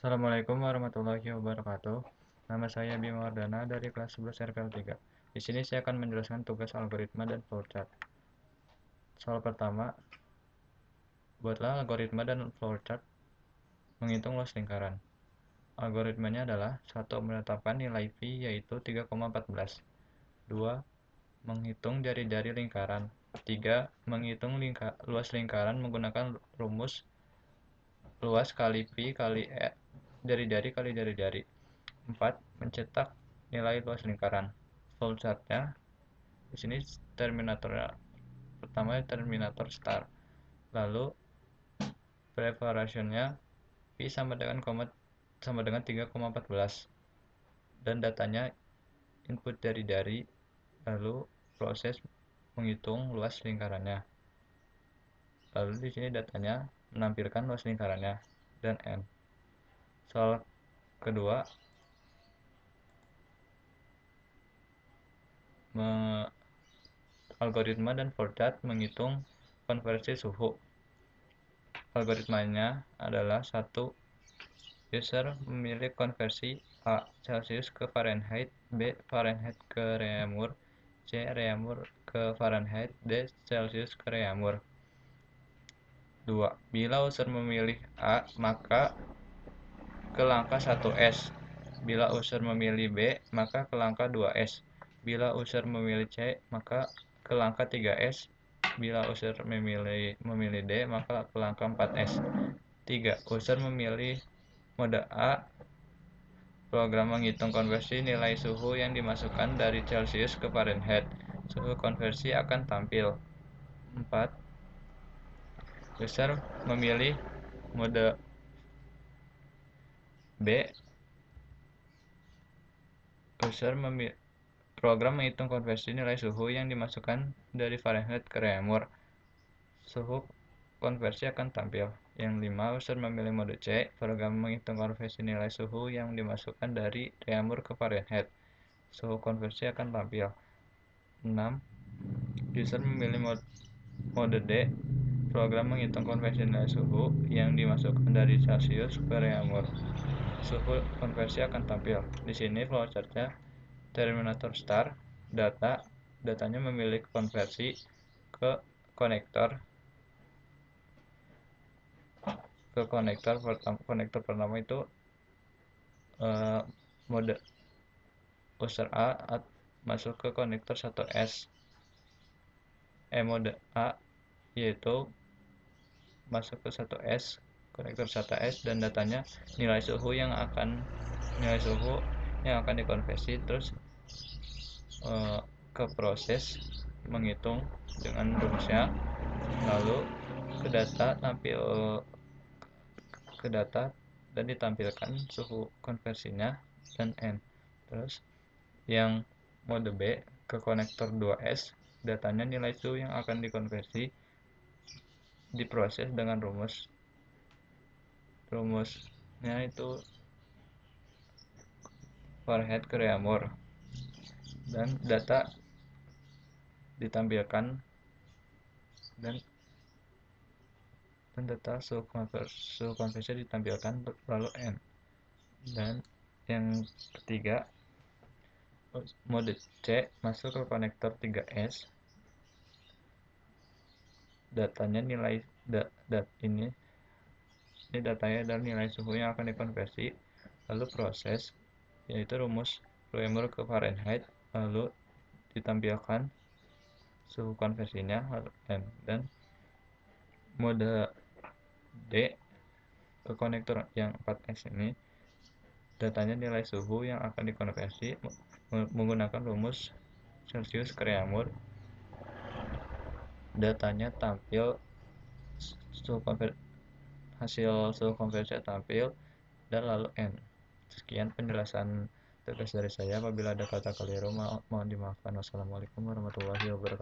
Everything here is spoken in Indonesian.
Assalamualaikum warahmatullahi wabarakatuh. Nama saya Bima Wardana dari kelas 11 RPL 3. Di sini saya akan menjelaskan tugas algoritma dan flowchart. Soal pertama, buatlah algoritma dan flowchart menghitung luas lingkaran. Algoritmanya adalah 1. Menetapkan nilai Pi yaitu 3,14. 2. Menghitung jari-jari lingkaran. 3. Menghitung luas lingkaran menggunakan rumus luas kali Pi kali jari-jari kali jari-jari. 4. Mencetak nilai luas lingkaran. Flowchartnya di sini terminator pertama terminator start. Lalu preparationnya Pi sama dengan 3,14 dan datanya input jari-jari, lalu proses menghitung luas lingkarannya. Lalu di sini datanya menampilkan luas lingkarannya dan N. Soal kedua, algoritma dan flowchart menghitung konversi suhu. Algoritmanya adalah 1. User memilih konversi A. Celcius ke Fahrenheit, B. Fahrenheit ke Reaumur, C. Reaumur ke Fahrenheit, D. Celcius ke Reaumur. 2. Bila user memilih A, maka ke langkah 1S. Bila user memilih B, maka ke langkah 2S. Bila user memilih C, maka ke langkah 3S. Bila user memilih D, maka ke langkah 4S. 3. User memilih mode A. Program menghitung konversi nilai suhu yang dimasukkan dari Celcius ke Fahrenheit. Suhu konversi akan tampil. 4. User memilih mode B. Program menghitung konversi nilai suhu yang dimasukkan dari Fahrenheit ke Reaumur. Suhu konversi akan tampil. Yang 5. User memilih mode C. Program menghitung konversi nilai suhu yang dimasukkan dari Reaumur ke Fahrenheit. Suhu konversi akan tampil. 6. User memilih mode D. Program menghitung konversi nilai suhu yang dimasukkan dari Celcius ke Reaumur. Suhu konversi akan tampil. Di sini flowchartnya terminator start, datanya memilih konversi ke konektor pertama itu mode user A masuk ke konektor 1S. Mode A yaitu masuk ke 1S, konektor 1S, dan datanya nilai suhu yang akan dikonversi terus ke proses menghitung dengan rumusnya, lalu ke data dan ditampilkan suhu konversinya dan N. Terus yang mode B ke konektor 2S, datanya nilai suhu yang akan dikonversi diproses dengan rumusnya itu Fahrenheit ke Reaumur, dan data ditampilkan dan data suhu konversi ditampilkan lalu N. Dan yang ketiga, mode C masuk ke konektor 3S, datanya ini datanya adalah nilai suhu yang akan dikonversi, lalu proses yaitu rumus Reaumur ke Fahrenheit, lalu ditampilkan suhu konversinya N. Dan mode D ke konektor yang 4S ini, datanya nilai suhu yang akan dikonversi menggunakan rumus Celcius ke Reaumur, datanya tampil, hasil suhu konversi tampil, dan lalu N. Sekian penjelasan tugas dari saya. Apabila ada kata keliru mohon dimaafkan. Wassalamualaikum warahmatullahi wabarakatuh.